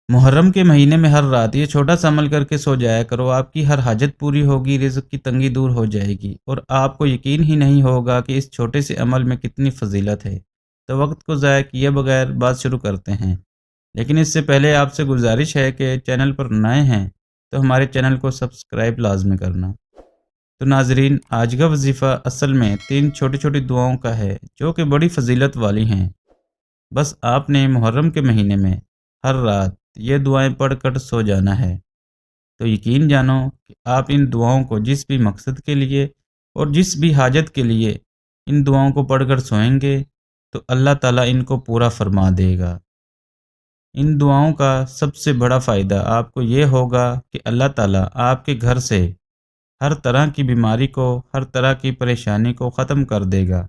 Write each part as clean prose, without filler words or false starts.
मुहर्रम के महीने में हर रात ये छोटा सा अमल करके सो जाया करो। आपकी हर हाजत पूरी होगी, रिज़्क की तंगी दूर हो जाएगी और आपको यकीन ही नहीं होगा कि इस छोटे से अमल में कितनी फ़जीलत है। तो वक्त को ज़ाया किए बगैर बात शुरू करते हैं, लेकिन इससे पहले आपसे गुजारिश है कि चैनल पर नए हैं तो हमारे चैनल को सब्सक्राइब लाजमी करना। तो नाजरीन, आज का वजीफ़ा असल में 3 छोटी छोटी दुआओं का है जो कि बड़ी फ़जीलत वाली हैं। बस आपने मुहर्रम के महीने में हर रात ये दुआएं पढ़ कर सो जाना है। तो यकीन जानो कि आप इन दुआओं को जिस भी मकसद के लिए और जिस भी हाजत के लिए इन दुआओं को पढ़कर सोएंगे तो अल्लाह ताला इनको पूरा फरमा देगा। इन दुआओं का सबसे बड़ा फ़ायदा आपको ये होगा कि अल्लाह ताला आपके घर से हर तरह की बीमारी को, हर तरह की परेशानी को ख़त्म कर देगा।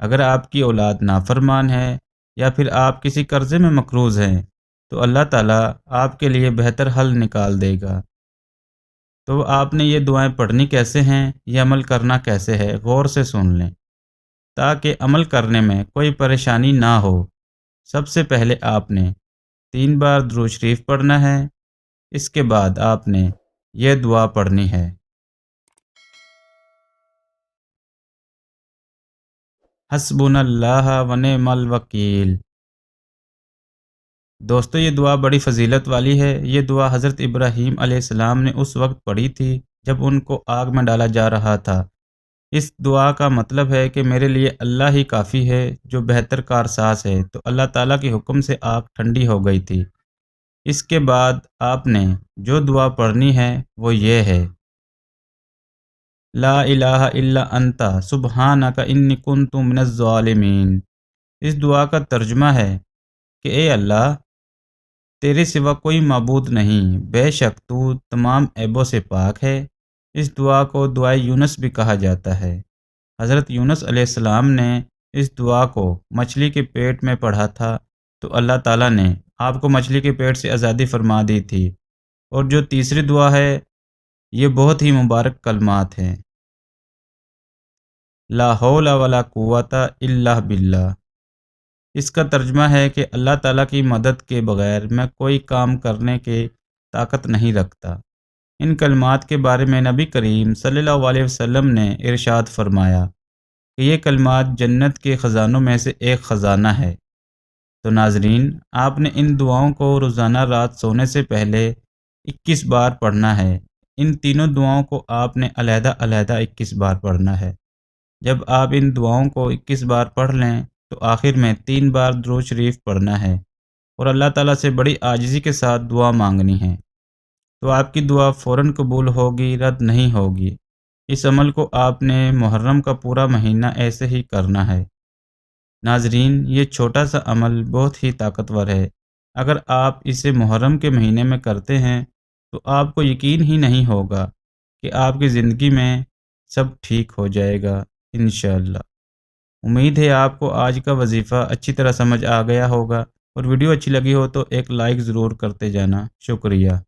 अगर आपकी औलाद नाफरमान है या फिर आप किसी कर्ज़े में मक़रूज़ हैं तो अल्लाह ताला आपके लिए बेहतर हल निकाल देगा। तो आपने ये दुआएं पढ़नी कैसे हैं, ये अमल करना कैसे है, गौर से सुन लें ताकि अमल करने में कोई परेशानी ना हो। सबसे पहले आपने 3 बार दुरूद शरीफ पढ़ना है। इसके बाद आपने ये दुआ पढ़नी है। हस्बुनल्लाह व निअमल वकील। दोस्तों, ये दुआ बड़ी फ़जीलत वाली है। ये दुआ हज़रत इब्राहीम अलैहिस्सलाम ने उस वक्त पढ़ी थी जब उनको आग में डाला जा रहा था। इस दुआ का मतलब है कि मेरे लिए अल्लाह ही काफ़ी है जो बेहतर कारसाज़ है। तो अल्लाह ताला के हुक्म से आग ठंडी हो गई थी। इसके बाद आपने जो दुआ पढ़नी है वो ये है, ला इलाहा इल्ला अंता सुब्हानका इन्नी कुन्तु मिनज़ ज़ालिमीन। इस दुआ का तर्जुमा है कि ए अल्लाह, तेरे सिवा कोई माबूद नहीं, बेशक तू तमाम ऐबों से पाक है। इस दुआ को दुआए यूनुस भी कहा जाता है। हज़रत यूनुस अलैहिस्सलाम ने इस दुआ को मछली के पेट में पढ़ा था तो अल्लाह ताला ने आपको मछली के पेट से आज़ादी फरमा दी थी। और जो तीसरी दुआ है ये बहुत ही मुबारक कलमात हैं, ला हौला वला कुव्वता इल्ला बिल्लाह। इसका तर्जुमा है कि अल्लाह ताला की मदद के बग़ैर मैं कोई काम करने की ताकत नहीं रखता। इन कलमात के बारे में नबी करीम सल्लल्लाहु अलैहि वसल्लम ने इरशाद फरमाया कि ये कलमात जन्नत के ख़जानों में से एक ख़जाना है। तो नाजरीन, आपने इन दुआओं को रोज़ाना रात सोने से पहले 21 बार पढ़ना है। इन तीनों दुआओं को आपने अलहदा-अलहदा 21 बार पढ़ना है। जब आप इन दुआओं को 21 बार पढ़ लें तो आखिर में 3 बार दुरूद शरीफ पढ़ना है और अल्लाह ताला से बड़ी आजिज़ी के साथ दुआ मांगनी है। तो आपकी दुआ फ़ौरन कबूल होगी, रद्द नहीं होगी। इस अमल को आपने मुहर्रम का पूरा महीना ऐसे ही करना है। नाजरीन, ये छोटा सा अमल बहुत ही ताकतवर है। अगर आप इसे मुहर्रम के महीने में करते हैं तो आपको यकीन ही नहीं होगा कि आपकी ज़िंदगी में सब ठीक हो जाएगा इंशाअल्लाह। उम्मीद है आपको आज का वजीफ़ा अच्छी तरह समझ आ गया होगा और वीडियो अच्छी लगी हो तो एक लाइक ज़रूर करते जाना। शुक्रिया।